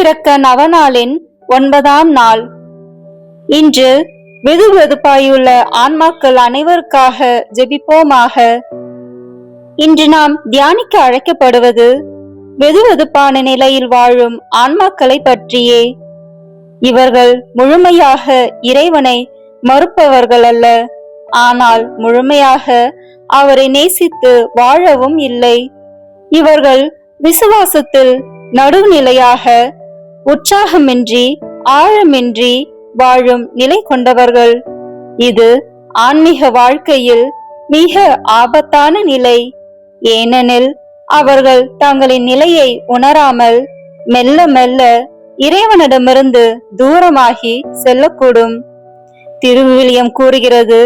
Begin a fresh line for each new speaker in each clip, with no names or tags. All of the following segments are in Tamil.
இறக்க நவநாளின் 9ஆம் நாள். இன்று வெதுவெதுப்பாயுள்ள ஆன்மாக்கள் அனைவருக்காக ஜெபிப்போமாக. இன்று நாம் தியானிக்க அழைக்கப்படுவது வெதுவெதுப்பான நிலையில் வாழும் ஆன்மாக்களை பற்றியே. இவர்கள் முழுமையாக இறைவனை மறுப்பவர்கள் அல்ல, ஆனால் முழுமையாக அவரை நேசித்து வாழவும் இல்லை. இவர்கள் விசுவாசத்தில் நடுநிலையாக உற்சாகமின்றி ஆழமின்றி வாழும் நிலை கொண்டவர்கள். இது ஆன்மீக வாழ்க்கையில் மிக ஆபத்தான நிலை. ஏனெனில் அவர்கள் தங்களின் நிலையை உணராமல் மெல்ல மெல்ல இறைவனிடமிருந்து தூரமாகி செல்லக்கூடும். திருவிவிலியம் கூறுகிறது,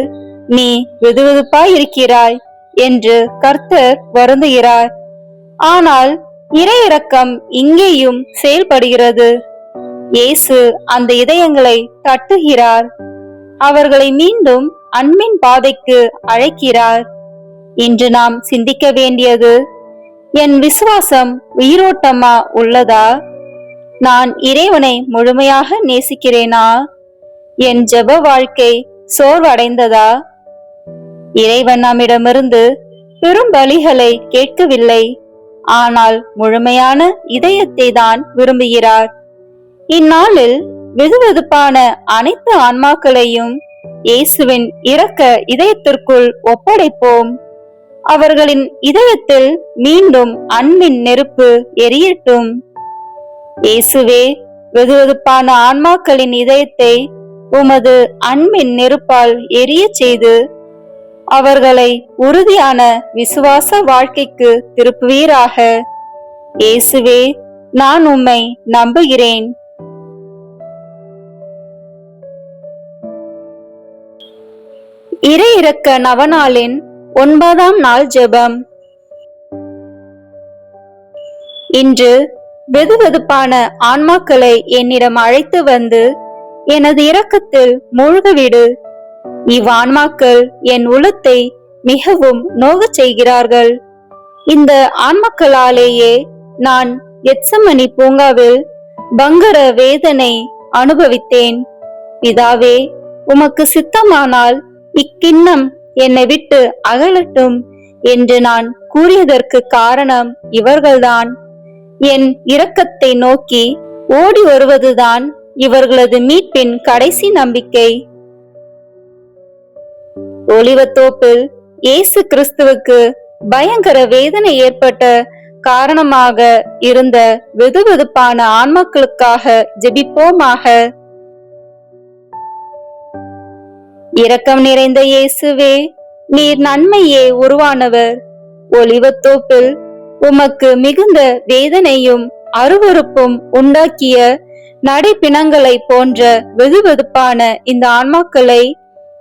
நீ வெதுவெதுப்பாய் இருக்கிறாய் என்று கர்த்தர் வருந்துகிறார். ஆனால் இறை இரக்கம் இங்கேயும் செயல்படுகிறது. இயேசு அந்த இதயங்களை தட்டுகிறார், அவர்களை மீண்டும் அன்பின் பாதைக்கு அழைக்கிறார். இன்று நாம் சிந்திக்க வேண்டியது, என் விசுவாசம் உயிரோட்டமா உள்ளதா? நான் இறைவனை முழுமையாக நேசிக்கிறேனா? என் ஜெப வாழ்க்கை சோர்வடைந்ததா? இறைவன் நம்மிடமிருந்து பெரும் பலிகளை கேட்கவில்லை, ஆனால் முழுமையான இதயத்தை தான் விரும்புகிறார். இந்நாளில் வெதுவெதுப்பான அனைத்து ஆன்மாக்களையும் இயேசுவின் இரக்க இதயத்திற்குள் ஒப்படைப்போம். அவர்களின் இதயத்தில் மீண்டும் அன்பின் நெருப்பு எரியட்டும். இயேசுவே, வெதுவெதுப்பான ஆன்மாக்களின் இதயத்தை உமது அன்பின் நெருப்பால் எரிய செய்து அவர்களை உறுதியான விசுவாச வாழ்க்கைக்கு திருப்புவீராக. இயேசுவே, நான் உம்மை நம்புகிறேன். இறை இரக்க நவநாளின் 9ஆம் நாள் ஜெபம். இன்று வெதுவெதுப்பான ஆன்மாக்களை என்னிடம் அழைத்து வந்து எனது இரக்கத்தில் மூழ்கவிடு. இவ்வான்மாக்கள் என் உள்ளத்தை மிகவும் நோகச் செய்கிறார்கள். இந்த ஆன்மாக்களாலேயே நான் கெத்சமனி பூங்காவில் பங்கர வேதனை அனுபவித்தேன். பிதாவே, உமக்கு சித்தமானால் இக்கிண்ணம் என்னை விட்டு அகலட்டும் என்று நான் கூறியதற்கு காரணம் இவர்கள்தான். என் இரக்கத்தை நோக்கி ஓடி வருவதுதான் இவர்களது மீட்பின் கடைசி நம்பிக்கை. ஒலிவத்தோப்பில் இயேசு கிறிஸ்துவுக்கு பயங்கர வேதனை ஏற்பட்ட காரணமாக இருந்த வெதுவெதுப்பான ஆன்மாக்களுக்காக ஜெபிப்போமாக. இரக்கம் நிறைந்த இயேசுவே, நீர் நன்மையே உருவானவர். ஒலிவத்தோப்பில் உமக்கு மிகுந்த வேதனையும் அருவருப்பும் உண்டாக்கிய நடைப்பிணங்களை போன்ற வெதுவெதுப்பான இந்த ஆன்மாக்களை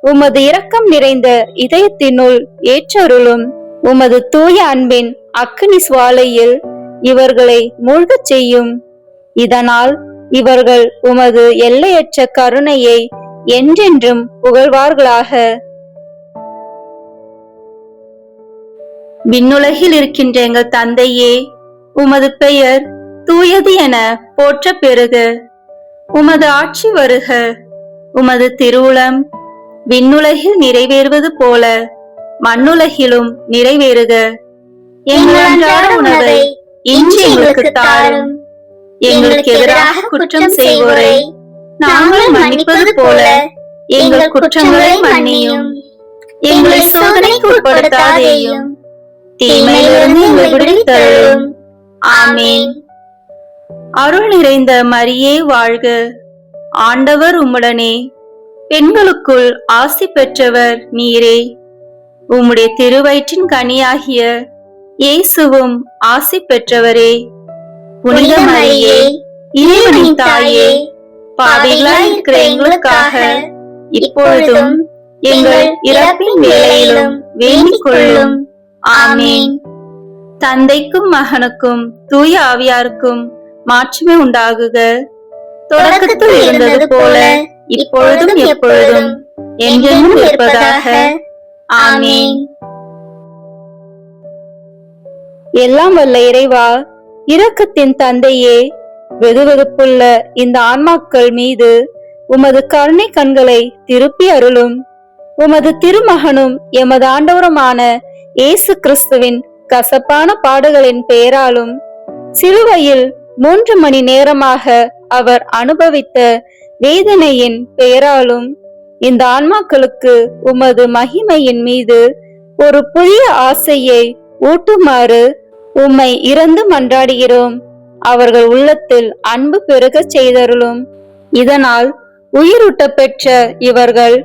உமது இரக்கம் நிறைந்த இதயத்தினுள் ஏற்றருளும். உமது தூய அன்பின் அக்கினி சுவாலையில் இவர்களை மூழ்கச் செய்யும். இதனால் இவர்கள் உமது எல்லையற்ற கருணையை என்றென்றும் புகழ்வார்களாக. விண்ணுலகில் இருக்கின்ற எங்கள் தந்தையே, உமது பெயர் தூயது என போற்ற பெறுக. உமது ஆட்சி வருக. உமது திருவுளம் விண்ணுலகில் நிறைவேறுவது போல மண்ணுலகிலும் நிறைவேறுக. எங்கள் அன்றாட உணவை இன்று எங்களுக்கு தாரும். எங்களுக்கு எதிராக குற்றம் செய்வோரை நாங்கள் மன்னிப்பது போல எங்கள் குற்றங்களை மன்னியும். எங்களை சோதனைக்கு உட்படுத்தாதேயும், தீமையிலிருந்து எங்களை விடுவித்தருளும். ஆமென். அருள் நிறைந்த மரியே வாழ்க. ஆண்டவர் உம்முடனே. பெண்களுக்குள் ஆசி பெற்றவர் நீரே. உம்முடைய திருவயிற்றின் கனியாகிய இயேசுவும் ஆசி பெற்றவரே. புனித மரியே, இறைவனின் தாயே, பாவிகளாய் இருக்கிற எங்களுக்காக இப்பொழுதும் எங்கள் இறப்பின் வேளையிலும் வேண்டிக் கொள்ளும். ஆமென். தந்தைக்கும் மகனுக்கும் தூய ஆவியாருக்கும் மாட்சிமை உண்டாகுக. தொடக்கத்தில் இருந்தது போல இப்பொழுதும் எப்பொழுதும் என்றென்றும் இருப்பதாக. ஆமென். எல்லாம் வல்ல இறைவா, இரக்கத்தின் தந்தையே, வெதுவெதுப்புள்ள இந்த ஆன்மாக்கள் மீது உமது கருணை கண்களை திருப்பி அருளும். உமது திருமகனும் எமது ஆண்டவருமான இயேசு கிறிஸ்துவின் கசப்பான பாடுகளின் பெயராலும் சிலுவையில் 3 மணி நேரமாக அவர் அனுபவித்த வேதனையின் பெயராலும் இந்த ஆன்மாக்களுக்கு உமது மகிமையின் மீது ஒரு புதிய ஆசையை ஊட்டுமாறு உம்மை இறந்து மன்றாடுகிறோம். அவர்கள் உள்ளத்தில் அன்பு பெருகச் செய்தருளும். இதனால் உயிரூட்ட பெற்ற இவர்கள்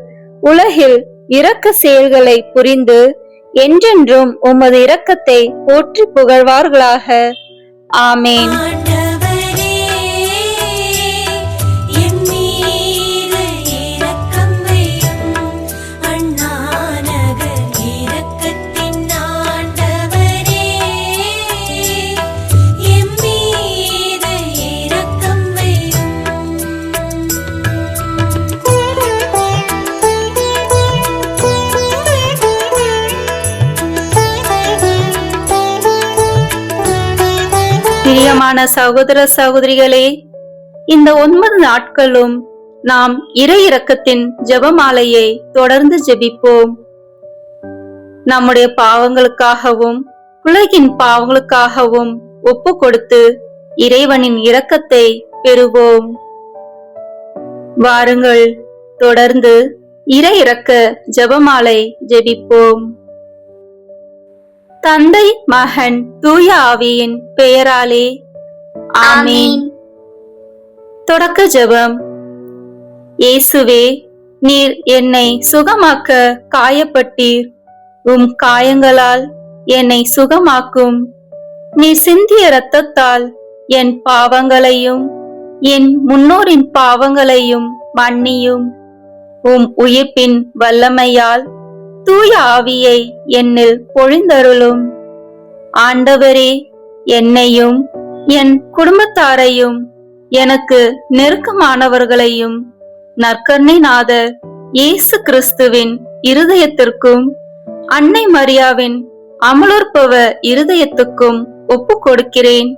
உலகில் இரக்க செயல்களை புரிந்து என்றென்றும் உமது இரக்கத்தை போற்றி புகழ்வார்களாக. ஆமேன். பிரியமான சகோதர சகோதரிகளே, இந்த 9 நாட்களும் நாம் இறை இரக்கத்தின் ஜெபமாலையை தொடர்ந்து ஜெபிப்போம். நம்முடைய பாவங்களுக்காகவும் உலகின் பாவங்களுக்காகவும் ஒப்பு கொடுத்து இறைவனின் இரக்கத்தை பெறுவோம். வாருங்கள், தொடர்ந்து இறை இரக்க ஜெபமாலை ஜெபிப்போம். தந்தை, மகன், தூய ஆவியின் பெயராலே ஆமேன். தொடக்க ஜெபம். இயேசுவே, நீர் என்னை சுகமாக்க காயப்பட்டீர். உம் காயங்களால் என்னை சுகமாக்கும். நீர் சிந்திய இரத்தத்தால் என் பாவங்களையும் என் முன்னோரின் பாவங்களையும் மன்னியும். உம் உயிர்ப்பின் வல்லமையால் தூய ஆவியை என்னில் பொழிந்தருளும். ஆண்டவரே, என்னையும் என் குடும்பத்தாரையும் எனக்கு நெருக்கமானவர்களையும் நற்கருணை நாதர் இயேசு கிறிஸ்துவின் இருதயத்திற்கும் அன்னை மரியாவின் அமலோற்பவ இருதயத்துக்கும் ஒப்பு கொடுக்கிறேன்.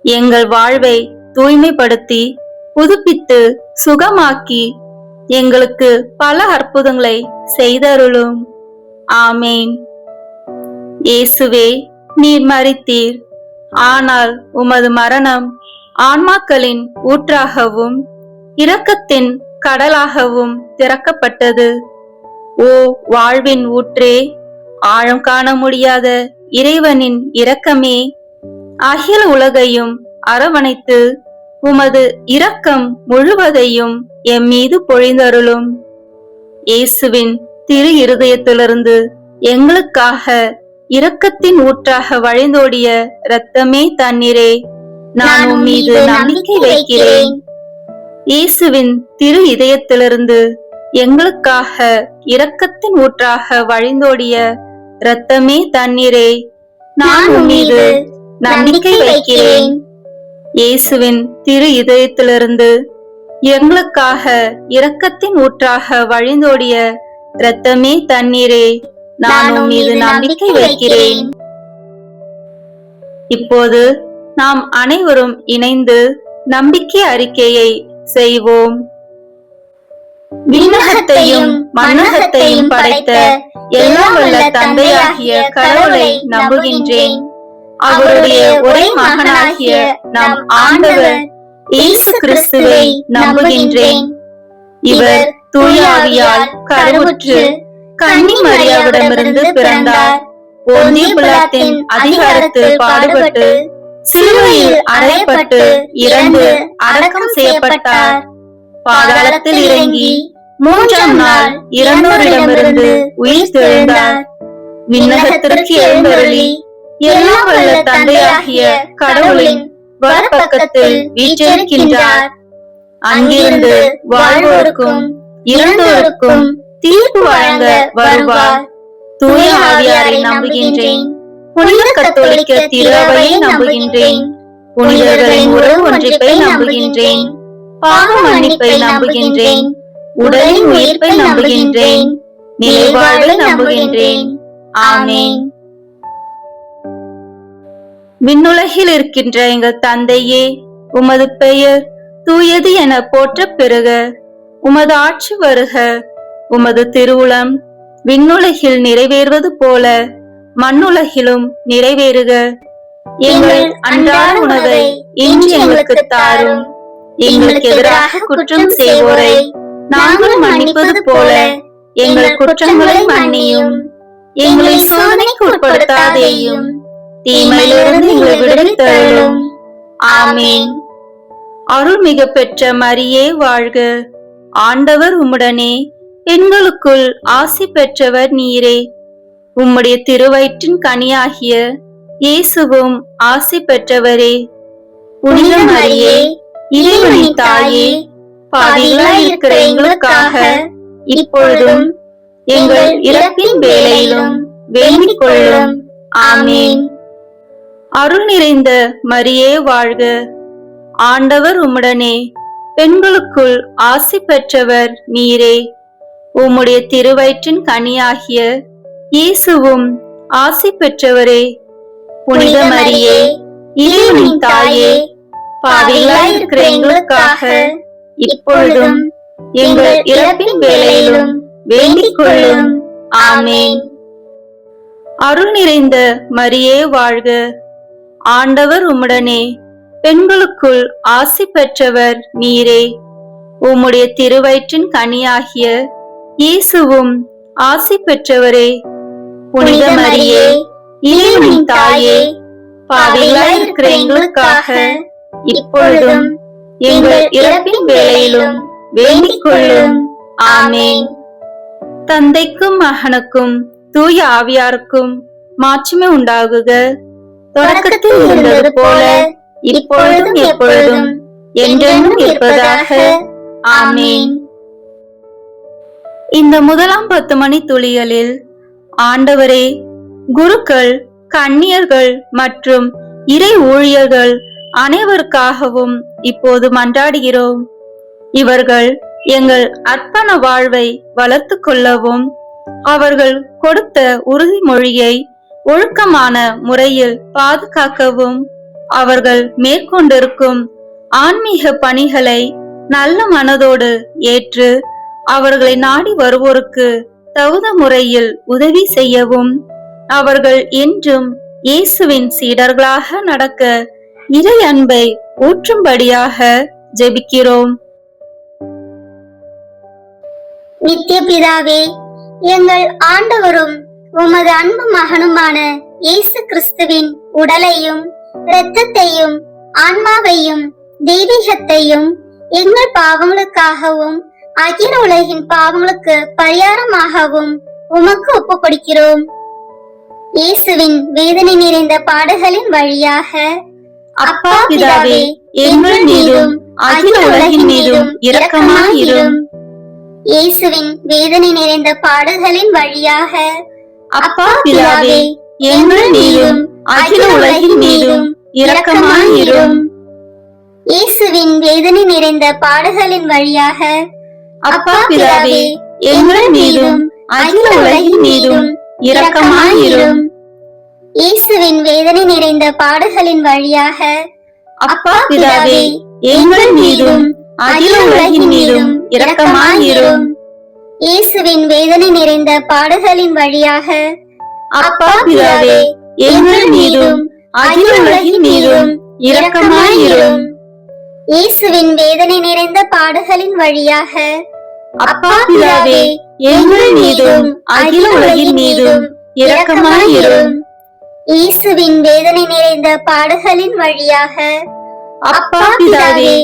எங்கள் வாழ்வை தூய்மைப்படுத்தி புதுப்பித்து சுகமாக்கி எங்களுக்கு பல அற்புதங்களை செய்தருளும். ஆமேன். இயேசுவே, நீர் மரித்தீர். ஆனால் உமது மரணம் ஆன்மாக்களின் ஊற்றாகவும் இரக்கத்தின் கடலாகவும் திறக்கப்பட்டது. ஓ வாழ்வின் ஊற்றே, ஆழம் காண முடியாத இறைவனின் இரக்கமே, அகில உலகையும் அரவணைத்து உமது இரக்கம் முழுவதையும் எம் மீது பொழிந்தருளும். இயேசுவின் திரு இருதயத்திலிருந்து எங்களுக்காக இரக்கத்தின் ஊற்றாக வழிந்தோடிய இரத்தமே தண்ணீரே, நான் உம் மீது நம்பிக்கை வைக்கிறேன். இயேசுவின் திரு இதயத்திலிருந்து எங்களுக்காக இரக்கத்தின் ஊற்றாக வழிந்தோடிய இரத்தமே தண்ணீரே, நான் உம் மீது நம்பிக்கை வைக்கிறேன். இயேசுவின் திரு இதயத்திலிருந்து எங்களுக்காக இரக்கத்தின் ஊற்றாக வழிந்தோடிய இரத்தமே தண்ணீரே, நான் உம் மீது நம்பிக்கை வைக்கிறேன். இப்போது நாம் அனைவரும் இணைந்து நம்பிக்கை அறிக்கையை செய்வோம். விண்ணகத்தையும் மண்ணகத்தையும் படைத்த எல்லாம் வல்ல தந்தையாகிய கடவுளை நம்புகின்றேன். அவருடைய ஒரே மகனாகிய நம் ஆண்டவர் இயேசு கிறிஸ்துவை நம்புகின்றேன். இவர் தூய ஆவியால் கருவுற்று கன்னி மரியாவிடமிருந்து பிறந்தார். போந்திய பிலாத்தின் அதிகாரத்தில் பாடுபட்டு சிலுவையில் அறையப்பட்டு இறந்து அடக்கம் செய்யப்பட்டார். பாதாளத்தில் இறங்கி 3ஆம் நாள் இறந்தோரிடமிருந்து உயிர் தெழுந்தார். விண்ணகத்திற்கு எழுந்தருளி எல்லாம் வல்ல தந்தையாகிய கடவுளின் வலப்பக்கத்தில் வீற்றிருக்கின்றார். அங்கிருந்து வாழ்வோருக்கும் இறந்தோருக்கும் தீர்ப்பு வழங்க வருவார். தூய ஆவியாரை நம்புகின்றேன். புனித கத்தோலிக்க திருஅவையை நம்புகின்றேன். புனிதர்களின் உறவு ஒன்றிப்பை நம்புகின்றேன். பாவ மன்னிப்பை நம்புகின்றேன். உடலின் உயிர்ப்பை நம்புகின்றேன். நிலைவாழ்வை நம்புகின்றேன். ஆமேன். விண்ணுலகில் இருக்கின்ற எங்கள் தந்தையே, உமது பெயர் தூயது என போற்றப் பெறுக. உமது ஆட்சி வருக. உமது திருவுளம் விண்ணுலகில் நிறைவேறுவது போல மண்ணுலகிலும் நிறைவேறுக. எங்கள் அன்றாட உணவை இன்று எங்களுக்கு தாரும். எங்களுக்கு எதிராக குற்றம் செய்வோரை நாங்கள் மன்னிப்பது போல எங்கள் குற்றங்களை மன்னியும். எங்களை சோதனைக்கு உட்படுத்தாதேயும், தீமையிலிருந்து எங்களை விடுவித்தருளும். ஆமேன். அருள்மிகு பெற்ற மரியே வாழ்க. ஆண்டவர் உம்முடனே, பெண்களுக்குள் ஆசி பெற்றவர் நீரே. உம்முடைய திருவயிற்றின் கனியாகிய இயேசுவும் ஆசி பெற்றவரே. புனித மரியே, இறைவனின் தாயே, பாவிகளாய் இருக்கிற எங்களுக்காக இப்பொழுதும் எங்கள் இறப்பின் வேளையிலும் வேண்டிக் கொள்ளும். ஆமேன். அருள் நிறைந்த மரியே வாழ்க. ஆண்டவர் உம்முடனே, பெண்களுக்குள் ஆசி பெற்றவர் நீரே. உம்முடைய திருவயிற்றின் கனியாகிய இயேசுவும் ஆசி பெற்றவரே. புனித மரியே, இறைவனின் தாயே, பாவிகளாய் இருக்கிற எங்களுக்காக இப்பொழுதும் எங்கள் இறப்பின் வேளையிலும் வேண்டிக் கொள்ளும். ஆமேன். அருள் நிறைந்த மரியே வாழ்க. ஆண்டவர் உம்முடனே, பெண்களுக்குள் ஆசி பெற்றவர் நீரே. உம்முடைய திருவயிற்றின் கனியாகிய இயேசுவும் ஆசி பெற்றவரே. புனித மரியே, இறைவனின் தாயே, பாவிகளாய் இருக்கிற எங்களுக்காக இப்பொழுதும் எங்கள் இறப்பின் வேளையிலும் வேண்டிக் கொள்ளும். ஆமேன். தந்தைக்கும் மகனுக்கும் தூய ஆவியாருக்கும் மாட்சிமை உண்டாகுக. தொடக்கத்தில் இருந்தது போல இப்பொழுதும் எப்பொழுதும் என்றென்றும் இருப்பதாக. ஆமேன். இந்த முதலாம் 10 மணி துளிகளில் ஆண்டவரே, குருக்கள், கன்னியர்கள் மற்றும் இறை ஊழியர்கள் அனைவருக்காகவும் இப்போது மன்றாடுகிறோம். இவர்கள் எங்கள் அர்ப்பண வாழ்வை வளர்த்து கொள்ளவும், அவர்கள் கொடுத்த உறுதிமொழியை ஒழுக்கமான முறையில் பாதுகாக்கவும், அவர்கள் மேற்கொண்டிருக்கும் ஆன்மீக பணிகளை நல்ல மனதோடு ஏற்று அவர்களை நாடி வருவோருக்கு தகுந்த முறையில் உதவி செய்யவும், அவர்கள் என்றும் இயேசுவின் சீடர்களாக நடக்க இறை அன்பை ஊற்றும்படியாக ஜெபிக்கிறோம்.
நித்திய பிதாவே, எங்கள் ஆண்டவரும் உமது அன்பு மகனுமான இயேசு கிறிஸ்துவின் உடலையும் இரத்தத்தையும் ஆன்மாவையும் தெய்வீகத்தையும் எங்கள் பாவங்களுக்காகவும் அகில உலகின் பாவங்களுக்கு பரிகாரமாகவும் உமக்கு ஒப்புக் கொடுக்கிறோம். இயேசுவின் வேதனை நிறைந்த பாடுகளின் வழியாக
அப்பா பிதாவே, எங்கள் மீதும் அகில உலகின் மீதும் இரக்கமாயிரும்.
இயேசுவின் வேதனை நிறைந்த பாடுகளின் வழியாக
அப்பா பிதாவே, எங்கள் மீதும் அகில உலகின் மீதும் இரக்கமாயிரும்.
இயேசுவின் வேதனை நிறைந்த பாடுகளின் வழியாக
அப்பா பிதாவே, எங்கள் மீதும் அகில உலகின் மீதும் இரக்கமாயிரும்.
இயேசுவின் வேதனை நிறைந்த பாடுகளின் வழியாக
அப்பா பிதாவே, எங்கள் மீதும் அகில உலகின் மீதும் இரக்கமாயிரும்.
இயேசுவின் வேதனை நிறைந்த பாடுகளின் வழியாக
அப்பா பிதாவே, எங்கள் மீதும் அகில உலகின் மீதும் இரக்கமாயிரும்.
இயேசுவின் வேதனை நிறைந்த பாடுகளின் வழியாக
அப்பா பிதாவே, எங்கள் மீதும் அகில உலகின் மீதும் இரக்கமாயிரும்.
இயேசுவின் வேதனை நிறைந்த பாடுகளின் வழியாக
அப்பா பிதாவே,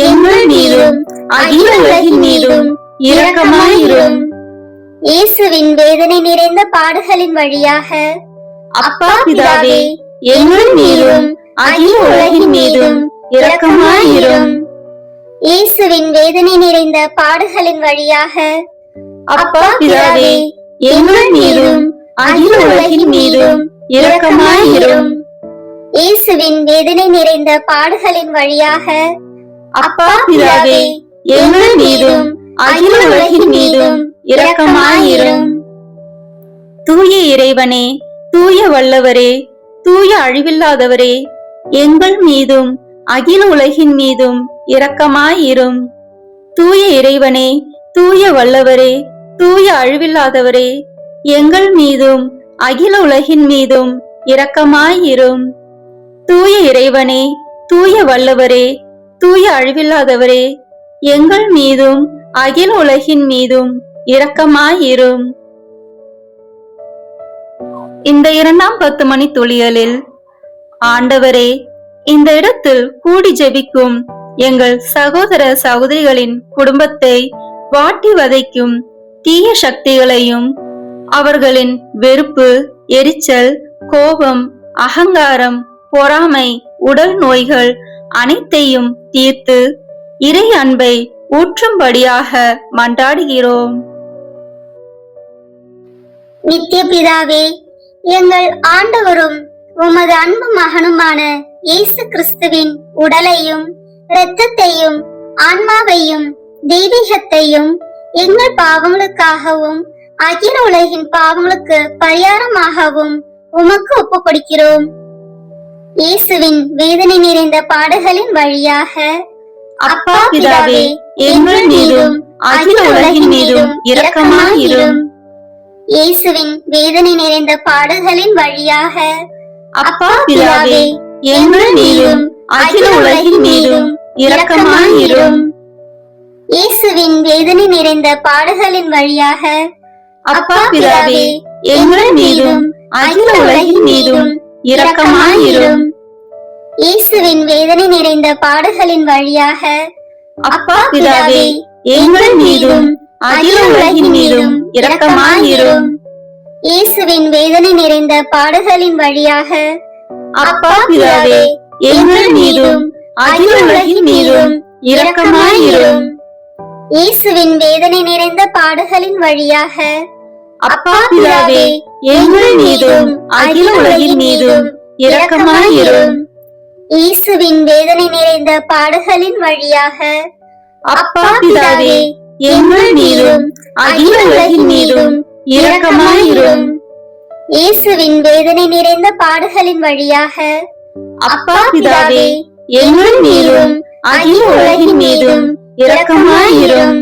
எங்கள் மீதும் அகில உலகின் மீதும் இரக்கமாயிரும்.
இயேசுவின் வேதனை நிறைந்த பாடுகளின் வழியாக
அப்பா பிதாவே, எங்கள் மீதும் அகில உலகின் மீதும் இரக்கமாயிரும்.
இயேசுவின் வேதனை நிறைந்த பாடுகளின் வழியாக
அப்பா பிதாவே, எங்கள் மீதும் அகில உலகின் மீதும் இரக்கமாயிரும்.
இயேசுவின் வேதனை நிறைந்த பாடுகளின் வழியாக
அப்பா பிதாவே, எங்கள் மீதும் அகில உலகின் மீதும் இரக்கமாயிரும். தூய இறைவனே, தூய வல்லவரே, தூய அழிவில்லாதவரே, எங்கள் மீதும் அகில உலகின் மீதும் இரக்கமாயிரும். தூய இறைவனே, தூய வல்லவரே, தூய அழிவில்லாதவரே, எங்கள் மீதும் அகில உலகின் மீதும் இரக்கமாயிரும். தூய இறைவனே, தூய வல்லவரே, தூய அழிவில்லாதவரே, எங்கள் மீதும் அகில உலகின் மீதும் இரக்கமாயிரும். இந்த 2ஆம் 10 மணி துளியலில், ஆண்டவரே, இந்த இடத்தில் கூடி ஜெபிக்கும் எங்கள் சகோதர சகோதரிகளின் குடும்பத்தை வாட்டி வதைக்கும் தீய சக்திகளையும் அவர்களின் வெறுப்பு, எரிச்சல், கோபம், அகங்காரம், பொறாமை, உடல் நோய்கள் அனைத்தையும் தீர்த்து இறை அன்பை ஊற்றும்படியாக மன்றாடுகிறோம்.
நித்திய பிதாவே, எங்கள் ஆண்டவரும் உமது அன்பு மகனுமான இயேசு கிறிஸ்துவின் உடலையும் இரத்தத்தையும் ஆன்மாவையும் தெய்வீகத்தையும் எங்கள் பாவங்களுக்காகவும் அகில உலகின் பாவங்களுக்கு பரிகாரமாகவும் உமக்கு ஒப்புக் கொடுக்கிறோம். இயேசுவின் வேதனை நிறைந்த பாடுகளின் வழியாக
அப்பா பிதாவே, எங்கள் மீதும் அகில உலகின் மீதும் இரக்கமாயிரும்.
இயேசுவின் வேதனை நிறைந்த பாடுகளின் வழியாக
அப்பா பிதாவே, எங்கள் மீதும் அகில உலகின் மீதும் இரக்கமாயிரும்.
இயேசுவின் வேதனை நிறைந்த பாடுகளின் வழியாக
அப்பா பிதாவே, எங்கள் மீதும் அகில உலகின் மீதும் இரக்கமாயிரும்.
இயேசுவின் வேதனை நிறைந்த பாடுகளின் வழியாக
அப்பா பிதாவே, எங்கள் மீதும் அகில உலகின் மீதும் இரக்கமாயிரும்.
இயேசுவின் வேதனை நிறைந்த பாடுகளின் வழியாக
அப்பா பிதாவே, எங்கள் மீதும் அகில உலகின் மீதும் இரக்கமாயிரும்.
இயேசுவின் வேதனை நிறைந்த பாடுகளின் வழியாக
அப்பா பிதாவே, எங்கள் மீதும் அகில உலகின் மீதும் இரக்கமாயிரும்.
இயேசுவின் வேதனை நிறைந்த பாடுகளின் வழியாக
அப்பா பிதாவே, எங்கள் மீதும் அகில உலகின் மீதும் இரக்கமாயிரும்.
இயேசுவின் வேதனை நிறைந்த பாடுகளின் வழியாக
அப்பா பிதாவே, எங்கள் மீதும் அகில உலகின் மீதும் இரக்கமாயிரும்.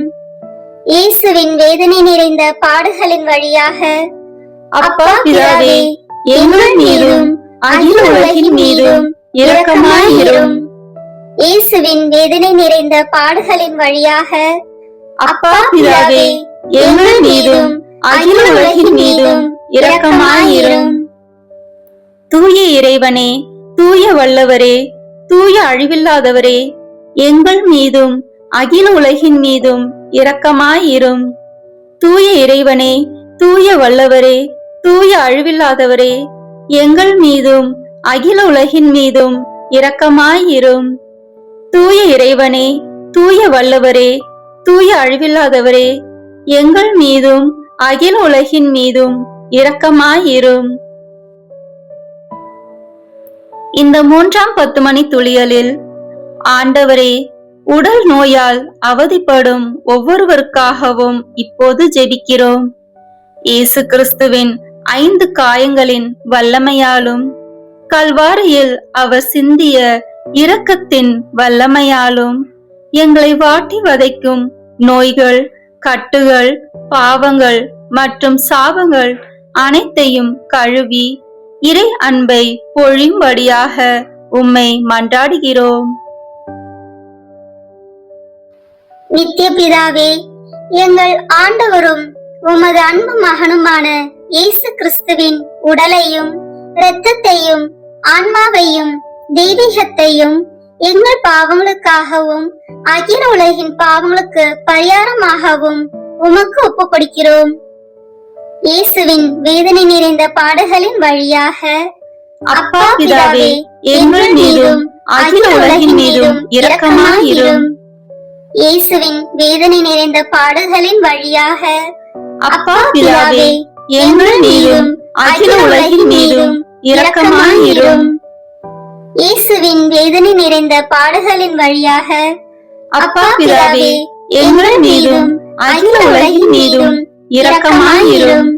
இயேசுவின் வேதனை நிறைந்த பாடுகளின் வழியாக
அப்பா பிதாவே, எங்கள் மீதும் அகில உலகின் மீதும் இரக்கமாயிரும்.
இயேசுவின் வேதனை நிறைந்த பாடுகளின் வழியாக
அப்பா பிதாவே, எங்கள் மீதும் அகில உலகின் மீதும் இரக்கமாயிரும். தூய இறைவனே, தூய வல்லவரே, தூய அழிவில்லாதவரே, எங்கள் மீதும் அகில உலகின் மீதும் இரக்கமாயிரும். தூய இறைவனே, தூய வல்லவரே, தூய அழிவில்லாதவரே, எங்கள் மீதும் அகில உலகின் மீதும் இரக்கமாயிரும். தூய இறைவனே, தூய வல்லவரே, தூய அழிவில்லாதவரே, எங்கள் மீதும் அகில உலகின் மீதும் இரக்கமாயிரும். இந்த 3ஆம் 10 மணி துளியலில், ஆண்டவரே, உடல் நோயால் அவதிப்படும் ஒவ்வொருவருக்காகவும் இப்போது ஜெபிக்கிறோம். இயேசு கிறிஸ்துவின் 5 காயங்களின் வல்லமையாலும் கல்வாரியில் அவர் சிந்திய இரக்கத்தின் வல்லமையாலும் எங்களை வாட்டி வதைக்கும் நோய்கள், கட்டுகள், பாவங்கள் மற்றும் சாபங்கள் அனைத்தையும் கழுவி இறை அன்பை பொழியும்படியாக உம்மை மன்றாடுகிறோம்.
நித்திய பிதாவே, எங்கள் ஆண்டவரும் உமது அன்பு மகனுமான இயேசு கிறிஸ்துவின் உடலையும் இரத்தத்தையும் ஆன்மாவையும் தெய்வீகத்தையும் எங்கள் பாவங்களுக்காகவும் அகில உலகின் பாவங்களுக்கு பரிகாரமாகவும் உமக்கு ஒப்புக் கொடுக்கிறோம். இயேசுவின் வேதனை நிறைந்த பாடுகளின் வழியாக
அப்பா பிதாவே, எங்கள் மீதும் அகில உலகின் மீதும் இரக்கமாயிரும்.
இயேசுவின் வேதனை நிறைந்த பாடுகளின் வழியாக
அப்பா பிதாவே, எங்கள் மீதும் அகில உலகின் மீதும் இரக்கமாயிரும்.
இயேசுவின் வேதனை நிறைந்த பாடுகளின் வழியாக
அப்பா பிதாவே, எங்கள் மீதும் அகில உலகின் மீதும் இரக்கமாயிரும்.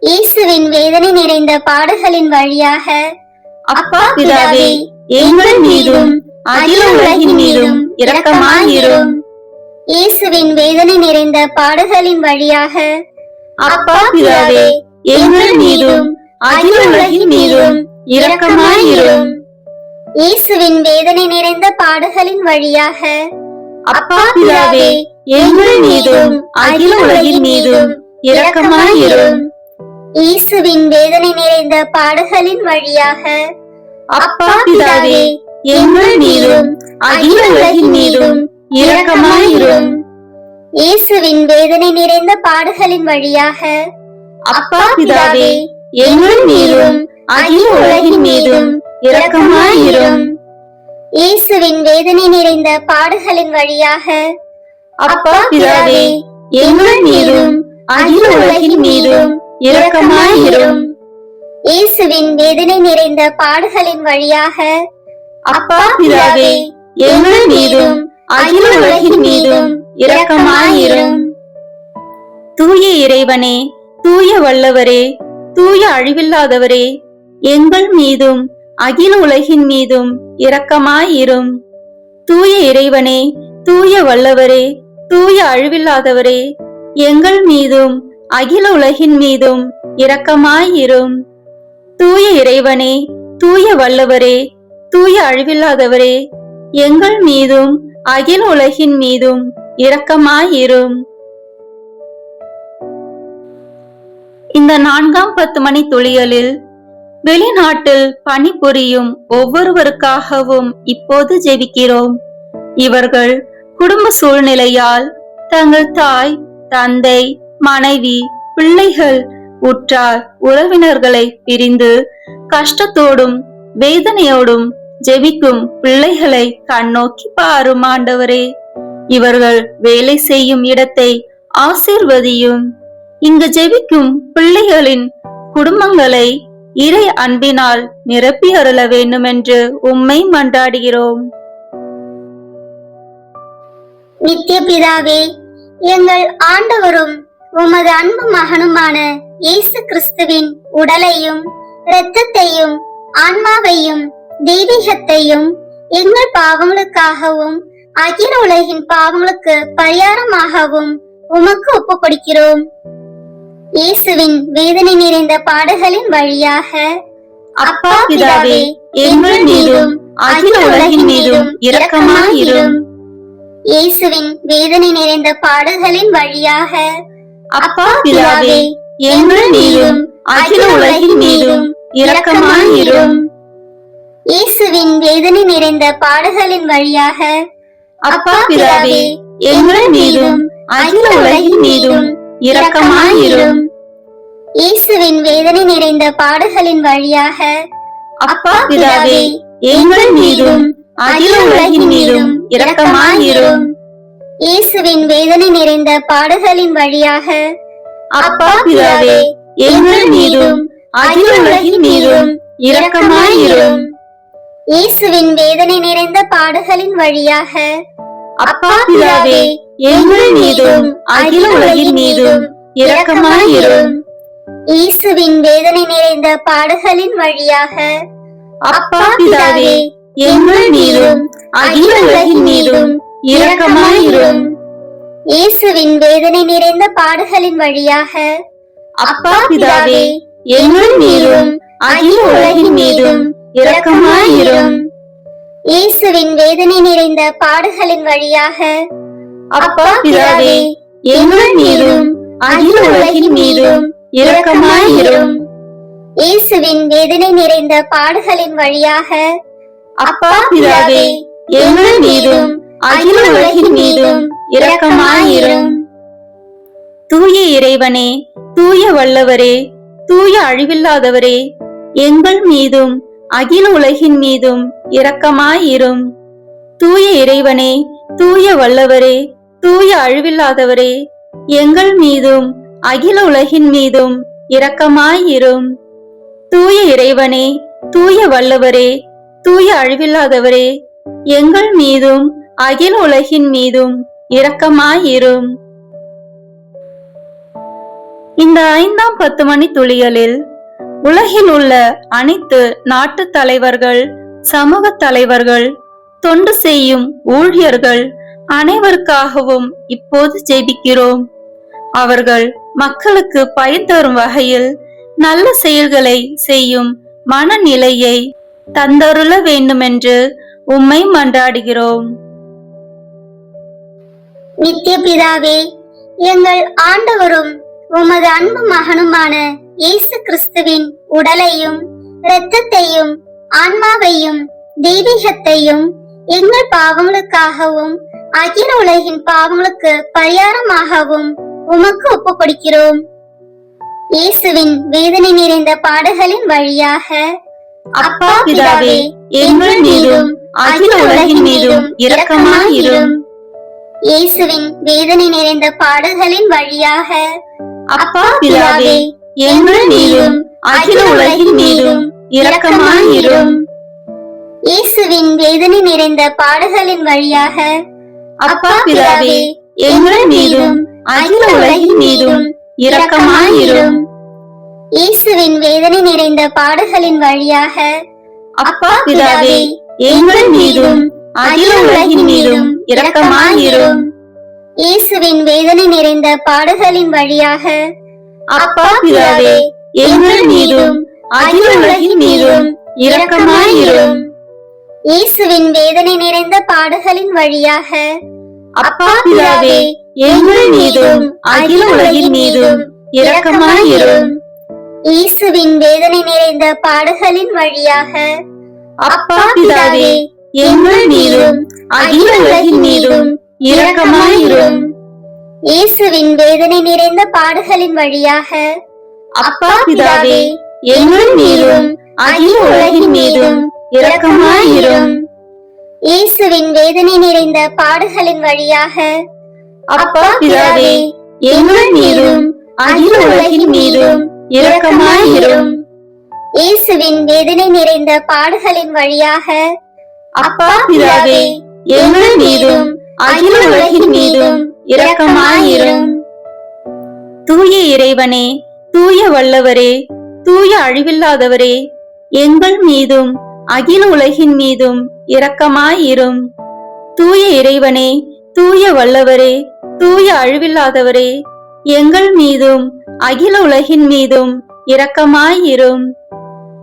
இயேசுவின் வேதனை நிறைந்த பாடுகளின் வழியாக
அப்பா பிதாவே, எங்கள் மீதும் அகில உலகின் மீதும் இரக்கமாயிரும்.
இயேசுவின் வேதனை நிறைந்த பாடுகளின் வழியாக
அப்பா பிதாவே, எங்கள் மீதும் அகில உலகின் மீதும் இரக்கமாயிரும்.
இயேசுவின் வேதனை நிறைந்த பாடுகளின் வழியாக
அப்பா பிதாவே, எங்கள் மீதும் அகில உலகின் மீதும் இரக்கமாயிரும்.
இயேசுவின் வேதனை நிறைந்த பாடுகளின் வழியாக
அப்பா பிதாவே, எங்கள் மீதும் அகில உலகின் மீதும் இரக்கமாயிரும்.
இயேசுவின் வேதனை நிறைந்த பாடுகளின் வழியாக
அப்பா பிதாவே, எங்கள் மீதும் அகில உலகின் மீதும் இரக்கமாயிரும்.
இயேசுவின் வேதனை நிறைந்த பாடுகளின் வழியாக
அப்பா பிதாவே, எங்கள் மீதும் அகில உலகின் மீதும் இரக்கமாயிரும்.
இயேசுவின் வேதனை நிறைந்த பாடுகளின் வழியாக
அப்பா பிதாவே, எங்கள் மீதும் அகில உலகின் மீதும் இரக்கமாயிரும். தூய இறைவனே, தூய வல்லவரே, தூய அழிவில்லாதவரே, எங்கள் மீதும் அகில உலகின் மீதும் இரக்கமாயிரும். தூய இறைவனே, தூய வல்லவரே, தூய அழிவில்லாதவரே, எங்கள் மீதும் அகில உலகின் மீதும் இரக்கமாயிரும். தூய இறைவனே, தூய வல்லவரே, தூய அழிவில்லாதவரே, எங்கள் மீதும் அகில உலகின் மீதும் இரக்கமாயிரும். இந்த 4ஆம் 10 மணி துளிகளில் வெளிநாட்டில் பணிபுரியும் ஒவ்வொருவருக்காகவும் இப்போது ஜெபிக்கிறோம். இவர்கள் குடும்ப சூழ்நிலையால் தங்கள் தாய், தந்தை, மனைவி, பிள்ளைகள், உற்றார் உறவினர்களை பிரிந்து கஷ்டத்தோடும் வேதனையோடும் ஜெபிக்கும் பிள்ளைகளை கண்ணோக்கி பாரும் ஆண்டவரே. இவர்கள் வேலை செய்யும் இடத்தை ஆசீர்வதியும். இங்கு ஜெபிக்கும் பிள்ளைகளின் குடும்பங்களை இறை அன்பினால் நிரப்பி அருள வேண்டும் என்று உம்மை மன்றாடுகிறோம்.
நித்திய பிதாவே, எங்கள் ஆண்டவரும் உமது அன்பு மகனுமான இயேசு கிறிஸ்துவின் உடலையும் இரத்தத்தையும் ஆன்மாவையும் தெய்வீகத்தையும் எங்கள் பாவங்களுக்காகவும் அகில உலகின் பாவங்களுக்கு பரிகாரமாகவும் உமக்கு ஒப்புக் கொடுக்கிறோம். இயேசுவின் வேதனை நிறைந்த பாடுகளின் வழியாக
அப்பா பிதாவே, எங்கள் மீதும் அகில உலகின் மீதும் இரக்கமாயிரும்.
இயேசுவின் வேதனை நிறைந்த பாடுகளின் வழியாக
அப்பா பிதாவே, எங்கள் மீதும் அகில உலகின் மீதும் இரக்கமாயிரும்.
இயேசுவின் வேதனை நிறைந்த பாடுகளின் வழியாக
அப்பா பிதாவே, எங்கள் மீதும் அகில உலகின் மீதும் இரக்கமாயிரும்.
இயேசுவின் வேதனை நிறைந்த பாடுகளின் வழியாக
அப்பா பிதாவே, எங்கள் மீதும் அகில உலகின் மீதும் இரக்கமாயிரும்.
இயேசுவின் வேதனை நிறைந்த பாடுகளின் வழியாக
அப்பா பிதாவே, எங்கள் மீதும் அகில உலகின் மீதும் இரக்கமாயிரும்.
இயேசுவின் வேதனை நிறைந்த பாடுகளின் வழியாக
அப்பா பிதாவே, எங்கள் மீதும் அகில உலகின் மீதும் இரக்கமாயிரும்.
இயேசுவின் வேதனை நிறைந்த பாடுகளின் வழியாக
அப்பா பிதாவே, எங்கள் மீதும் அகில உலகின் மீதும் இரக்கமாயிரும்.
இயேசுவின் வேதனை நிறைந்த பாடுகளின் வழியாக
அப்பா பிதாவே, எங்கள் மீதும் அகில உலகின் மீதும் இரக்கமாயிரும்.
இயேசுவின் வேதனை நிறைந்த பாடுகளின் வழியாக
அப்பா பிதாவே, எங்கள் மீதும் அகில உலகின் மீதும் இரக்கமாயிரும்.
இயேசுவின் வேதனை நிறைந்த பாடுகளின் வழியாக
அப்பா பிதாவே, எங்கள் மீதும் அகில உலகின் மீதும் இரக்கமாயிரும். தூய இறைவனே, தூய வல்லவரே, தூய அழிவில்லாதவரே, எங்கள் மீதும் அகில உலகின் மீதும் இரக்கமாயிரும். தூய இறைவனே, தூய வல்லவரே, தூய அழிவில்லாதவரே, எங்கள் மீதும் அகில உலகின் மீதும் இரக்கமாயிரும். தூய இறைவனே, தூய வல்லவரே, தூய அழிவில்லாதவரே, எங்கள் மீதும் அகில உலகின் மீதும் இரக்கமாயிரும். இந்த 5ஆம் 10 மணி துளிகளில் உலகில் உள்ள அனைத்து நாட்டு தலைவர்கள், சமூக தலைவர்கள், தொண்டு செய்யும் ஊழியர்கள் அனைவருக்காகவும் இப்போது ஜெபிக்கிறோம். அவர்கள் மக்களுக்கு பயன் தரும் வகையில் நல்ல செயல்களை செய்யும் மனநிலையை தந்தருள வேண்டுமென்று உம்மை மன்றாடுகிறோம்.
நித்திய பிதாவே, எங்கள் ஆண்டவரும் உமது அன்பு மகனுமான இயேசு கிறிஸ்துவின் உடலையும் இரத்தத்தையும் ஆன்மாவையும் தெய்வீகத்தையும் எங்கள் பாவங்களுக்காகவும் அகில உலகின் பாவங்களுக்கு பரிகாரமாகவும் உமக்கு ஒப்புக் கொடுக்கிறோம். இயேசுவின் வேதனை நிறைந்த பாடுகளின் வழியாக
அப்பா பிதாவே, எங்கள் மீதும் அகில உலகின் மீதும் இரக்கமாயிரும்.
இயேசுவின் வேதனை நிறைந்த பாடுகளின் வழியாக
அப்பா பிதாவே, எங்கள் மீதும் அகில உலகின் மீதும் இரக்கமாயிரும்.
இயேசுவின் வேதனை நிறைந்த பாடுகளின் வழியாக
அப்பா பிதாவே, எங்கள் மீதும் அகில உலகின் மீதும் இரக்கமாயிரும்.
இயேசுவின் வேதனை நிறைந்த பாடுகளின் வழியாக
அப்பா பிதாவே, எங்கள் மீதும் அகில உலகின் மீதும் இரக்கமாயிரும்.
இயேசுவின் வேதனை நிறைந்த பாடுகளின் வழியாக
அப்பா பிதாவே, எங்கள் மீதும் அகில உலகின் மீதும் இரக்கமாயிரும்.
இயேசுவின் வேதனை நிறைந்த பாடுகளின் வழியாக
அப்பா பிதாவே, எங்கள் மீதும் அகில உலகின் மீதும் இரக்கமாயிரும்.
இயேசுவின் வேதனை நிறைந்த பாடுகளின் வழியாக
அப்பா பிதாவே, எங்கள் மீதும் அகில உலகின் மீதும் இரக்கமாயிரும்.
இயேசுவின் வேதனை நிறைந்த பாடுகளின் வழியாக
அப்பா பிதாவே, எங்கள் மீதும் அகில உலகின் மீதும் இரக்கமாயிரும்.
இயேசுவின் வேதனை நிறைந்த பாடுகளின் வழியாக
அப்பா பிதாவே, எங்கள் மீதும் அகில உலகின் மீதும் இரக்கமாயிரும்.
இயேசுவின் வேதனை நிறைந்த பாடுகளின் வழியாக
அப்பா பிதாவே, எங்கள் மீதும் அகில உலகின் மீதும் இரக்கமாயிரும். தூய இறைவனே, தூய வல்லவரே, தூய அழிவில்லாதவரே, எங்கள் மீதும் அகில உலகின் மீதும் இரக்கமாயிரும். தூய இறைவனே, தூய வல்லவரே, தூய அழிவில்லாதவரே, எங்கள் மீதும் அகில உலகின் மீதும் இரக்கமாயிரும்.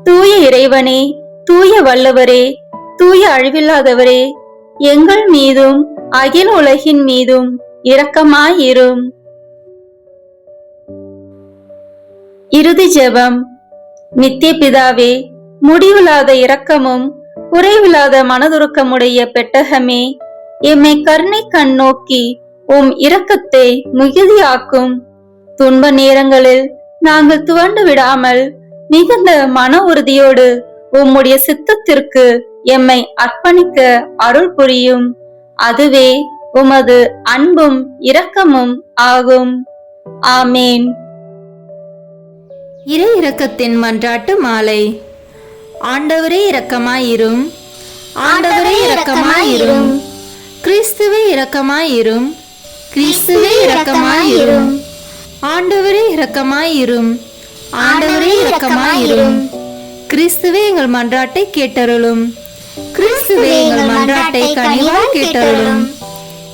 தூய இறைவனே, தூய வல்லவரே, தூய அழிவில்லாதவரே, எங்கள் மீதும் அகில உலகின் மீதும் இரக்கமாயிரும். இறுதி ஜெபம். நித்திய பிதாவே, முடிவில்லாத இரக்கமும் குறைவில்லாத மனதுருக்கமுடைய பெட்டகமே, எம்மை கருணை கண் நோக்கி உம் இரக்கத்தை மிகுதியாக்கும். துன்ப நேரங்களில் நாங்கள் துவண்டு விடாமல் மிகுந்த மன உறுதியோடு உம்முடைய சித்தத்திற்கு எம்மை அர்ப்பணிக்க அருள் புரியும். அதுவே உமது அன்பும் இரக்கமும் ஆகும். ஆமேன்.
இறை இரக்கத்தின் மன்றாட்டு மாலை. ஆண்டவரே இரக்கமாயிரும், ஆண்டவரே இரக்கமாயிரும், கிறிஸ்துவே இரக்கமாயிரும், கிறிஸ்துவே இரக்கமாயிரும், ஆண்டவரே இரக்கமாயிரும், ஆண்டவரே இரக்கமாயிரும், கிறிஸ்துவே எங்கள் மன்றாட்டை கேட்டருளும், கிறிஸ்துவே எங்கள் மன்றாட்டை கனிவாய் கேட்டருளும்.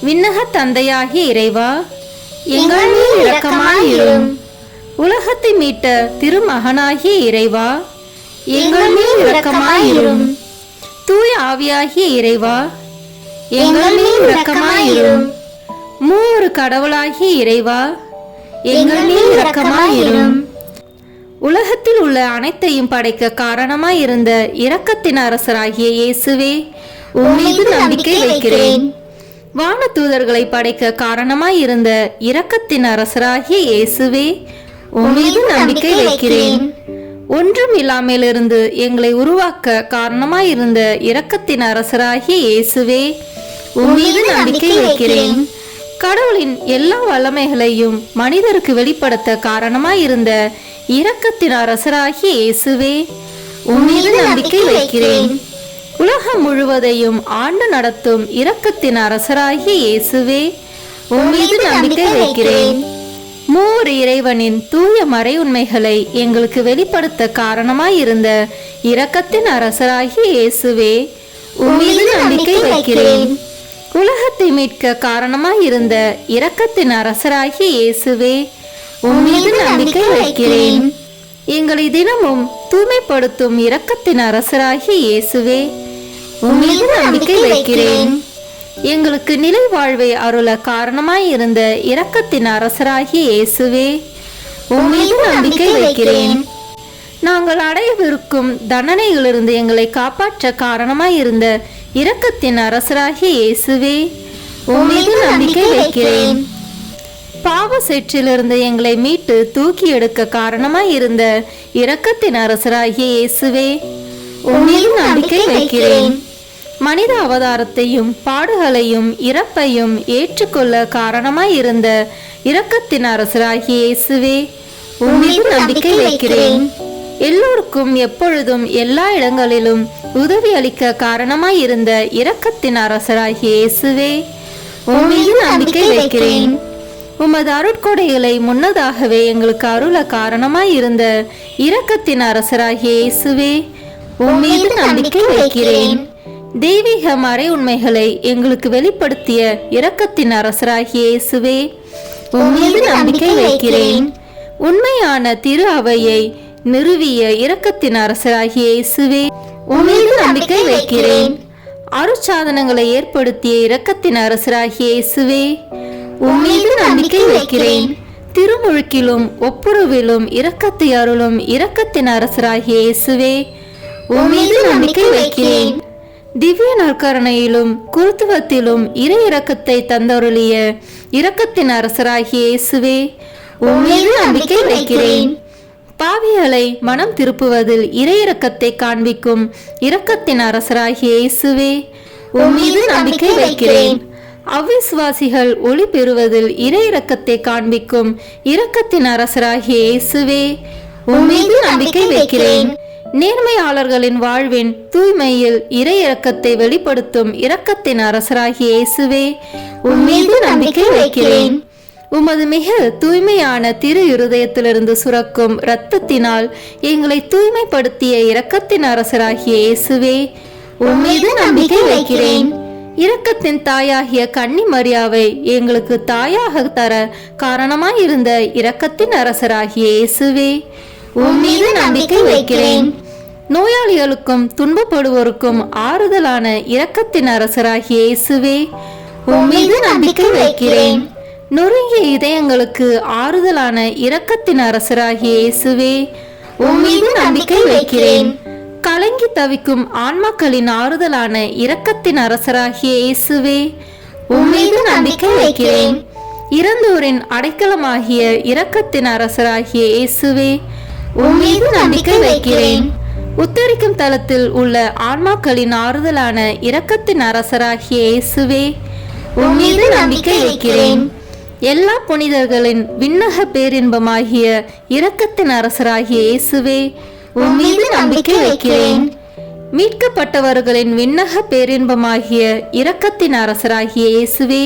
விண்ணக தந்தையாகிய இறைவா, எங்கள் மேல் இரக்கமாயிரும். உலகத்தை மீட்ட திருமகனாகிய இறைவா, எங்கள் மேல் இரக்கமாயிரும். தூய ஆவியாகிய இறைவா, எங்கள் மேல் இரக்கமாயிரும். மூவொரு கடவுளாகிய இறைவா, எங்கள் மேல் இரக்கமாயிரும். உலகத்தில் உள்ள அனைத்தையும் படைக்க காரணமாயிருந்த இரக்கத்தின் அரசராகிய இயேசுவே, உம்மீது நம்பிக்கை வைக்கிறேன். வான தூதர்களை படைக்க காரணமாயிருந்த இரக்கத்தின் அரசராகிய இயேசுவே, உம்மீது நம்பிக்கை வைக்கிறேன். ஒன்றும் இல்லாமலிருந்து எங்களை உருவாக்க காரணமாயிருந்த இரக்கத்தின் அரசராகிய இயேசுவே, உம்மீது நம்பிக்கை வைக்கிறேன். கடவுளின் எல்லா வல்லமைகளையும் மனிதருக்கு வெளிப்படுத்த காரணமாயிருந்த இரக்கத்தின் அரசராகிய இயேசுவே, உம்மீது நம்பிக்கை வைக்கிறேன். உலகம் முழுவதையும் ஆண்டு நடத்தும் இரக்கத்தின் அரசராகிய இயேசுவே, உம்மீது நம்பிக்கை வைக்கிறேன். மூவர் இறைவனின் தூய மறை உண்மைகளை எங்களுக்கு வெளிப்படுத்த காரணமாயிருந்த இரக்கத்தின் அரசராகிய இயேசுவே, உம்மீது நம்பிக்கை வைக்கிறேன். உலகத்தை மீட்க காரணமாயிருந்த இரக்கத்தின் அரசராகிய இயேசுவே, உம்மீது நம்பிக்கை வைக்கிறேன். எங்களை தினமும் தூய்மைப்படுத்தும் இரக்கத்தின் அரசராகிய இயேசுவே, உம்மீது நம்பிக்கை வைக்கிறேன். எங்களுக்கு நிலை வாழ்வை அருள காரணமாயிருந்த இரக்கத்தின் அரசராகிய இயேசுவே, உம்மீது நம்பிக்கை வைக்கிறேன். நாங்கள் அடையவிருக்கும் தண்டனைகளிலிருந்து எங்களை காப்பாற்ற காரணமாயிருந்த இரக்கத்தின் அரசராகிய இயேசுவே, உம்மீது நம்பிக்கை வைக்கிறேன். பாவ சேற்றிலிருந்து எங்களை மீட்டு தூக்கி எடுக்க காரணமாயிருந்த இரக்கத்தின் அரசராகிய இயேசுவே, உம்மீது நம்பிக்கை வைக்கிறேன். மனித அவதாரத்தையும் பாடுகளையும் இறப்பையும் ஏற்றுக்கொள்ள காரணமாயிருந்த இரக்கத்தின் அரசராகிய இயேசுவே, உம்மீது நம்பிக்கை வைக்கிறேன். எல்லோருக்கும் எப்பொழுதும் எல்லா இடங்களிலும் உதவி அளிக்க காரணமாயிருந்த இரக்கத்தின் அரசராகிய இயேசுவே, உம்மீது நம்பிக்கை வைக்கிறேன். உமது அருட்கொடைகளை முன்னதாகவே எங்களுக்கு அருள காரணமாயிருந்த இரக்கத்தின் அரசராகிய இயேசுவே, உம்மீது நம்பிக்கை வைக்கிறேன். தெய்வீக மறை உண்மைகளை எங்களுக்கு வெளிப்படுத்திய இரக்கத்தின் அரசராகிய இயேசுவே, உம்மீது நம்பிக்கை வைக்கிறேன். உண்மையான திரு அவையை நிறுவிய இரக்கத்தின் அரசராகிய இயேசுவே, உம்மீது நம்பிக்கை வைக்கிறேன். அருட்சாதனங்களை ஏற்படுத்திய இரக்கத்தின் அரசராகிய இயேசுவே, உம்மீது நம்பிக்கை வைக்கிறேன். திருமுழுக்கிலும் ஒப்புரவிலும் இரக்கத்தை அருளும் இரக்கத்தின் அரசராகிய இயேசுவே, உம்மீது நம்பிக்கை வைக்கிறேன். திவ்ய நற்கருணையிலும் குருத்துவத்திலும் இறை இரக்கத்தை தந்தருளிய இரக்கத்தின் அரசராகிய இயேசுவே, உம்மீது நம்பிக்கை வைக்கிறேன். பாவிகளை மனம் திருப்புவதில் இறை இரக்கத்தை காண்பிக்கும் இரக்கத்தின் அரசராகிய இயேசுவே, உம்மீது நம்பிக்கை வைக்கிறேன். அவ்விசுவாசிகள் ஒளி பெறுவதில் இறை இரக்கத்தை காண்பிக்கும் இரக்கத்தின் அரசராகிய இயேசுவே, உம்மீது நம்பிக்கை வைக்கிறேன். நேர்மையாளர்களின் வாழ்வின் தூய்மையில் இறை இரக்கத்தை வெளிப்படுத்தும் இரக்கத்தின் அரசராகிய இயேசுவே, உம்மீது நம்பிக்கை வைக்கிறேன். உமது மிக தூய்மையான திரு இருதயத்திலிருந்து சுரக்கும் இரத்தத்தினால் எங்களை தூய்மைப்படுத்திய இரக்கத்தின் அரசராகிய இயேசுவே, உம்மீது நம்பிக்கை வைக்கிறேன். இரக்கத்தின் தாயாகிய கன்னி மரியாவை எங்களுக்கு தாயாக தர காரணமாயிருந்த இரக்கத்தின் அரசராகிய இயேசுவே, உம்மீது நம்பிக்கை வைக்கிறேன். நோயாளிகளுக்கும் துன்பப்படுவோருக்கும் ஆறுதலான இரக்கத்தின் அரசராகிய இயேசுவே, உம்மீது நம்பிக்கை வைக்கிறேன். நொறுங்கிய இதயங்களுக்கு ஆறுதலான இரக்கத்தின் அரசராகிய இயேசுவே, உம்மீது நம்பிக்கை வைக்கிறேன். கலங்கி தவிக்கும் ஆன்மாக்களின் ஆறுதலான இரக்கத்தின் அரசராகிய இயேசுவே, உம்மீது நம்பிக்கை வைக்கிறேன். இறந்தோரின் அடைக்கலமாகிய இரக்கத்தின் அரசராகிய இயேசுவே, உம்மீது நம்பிக்கை வைக்கிறேன். உத்தரிக்கும் தலத்தில் உள்ள ஆன்மாக்களின் ஆறுதலான இரக்கத்தின் அரசராகிய இயேசுவே, உம்மீது நம்பிக்கை வைக்கிறேன். எல்லா புனிதர்களின் விண்ணக பேரின்பமாகிய இரக்கத்தின் அரசராகிய இயேசுவே, உம்மீது நம்பிக்கை வைக்கிறேன். மீட்கப்பட்டவர்களின் விண்ணக பேரின்பமாகிய இரக்கத்தின் அரசராகிய இயேசுவே,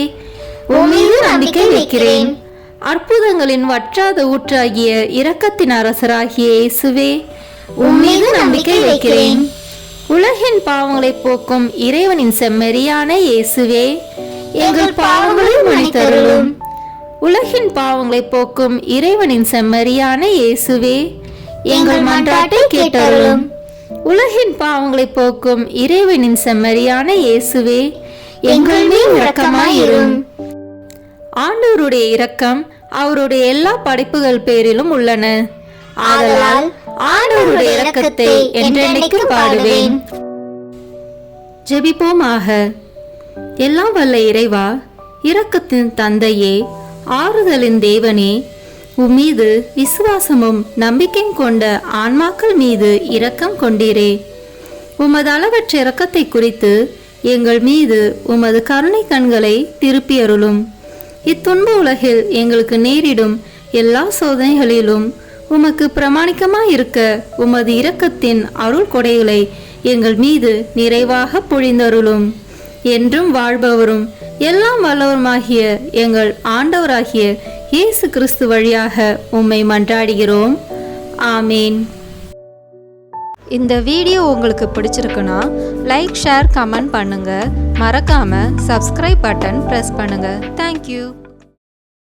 உம்மீது நம்பிக்கை வைக்கிறேன். அற்புதங்களின் வற்றாத ஊற்றாகிய இரக்கத்தின் அரசராகிய இயேசுவே, உம்மீது நம்பிக்கை வைக்கிறேன். உலகின் பாவங்களை போக்கும் இறைவனின் செம்மறியான இயேசுவே, எங்கள் பாவங்களை மன்னித்தருளும். உலகின் பாவங்களை போக்கும் இறைவனின் செம்மறியான இயேசுவே, எங்கள் மன்றாட்டை கேட்டருளும். உலகின் பாவங்களை போக்கும் இறைவனின் செம்மறியான இயேசுவே, எங்கள் மேல் இரக்கமாயிரும். ஆண்டவருடைய இரக்கம் அவருடைய எல்லா படைப்புகள் பேரிலும் உள்ளன. ஆதலால் ஆண்டவருடைய இரக்கத்தை என்றென்னைக்கும் பாடுவேன். ஜெபிப்போமாக. எல்லாம் வல்ல இறைவா, இரக்கத்தின் தந்தையே, ஆறுதலின் தேவனே, உம்மீது விசுவாசமும் நம்பிக்கையும் கொண்ட ஆன்மாக்கள் மீது இரக்கம் கொண்டீரே. உமது அளவற்ற இரக்கத்தை குறித்து எங்கள் மீது உமது கருணை கண்களை திருப்பியருளும். இத்துன்ப உலகில் எங்களுக்கு நேரிடும் எல்லா சோதனைகளிலும் உமக்கு பிரமாணிக்கமாயிருக்க உமது இரக்கத்தின் அருள் கொடைகளை எங்கள் மீது நிறைவாக பொழிந்தருளும். என்றும் வாழ்பவரும் எல்லாம் வல்லவருமாகிய எங்கள் ஆண்டவராகிய இயேசு கிறிஸ்து வழியாக உம்மை மன்றாடுகிறோம். ஆமேன். இந்த வீடியோ உங்களுக்கு பிடிச்சிருக்குன்னா லைக், ஷேர், கமெண்ட் பண்ணுங்கள். மறக்காமல் சப்ஸ்கிரைப் பட்டன் ப்ரெஸ் பண்ணுங்கள். தேங்க்யூ.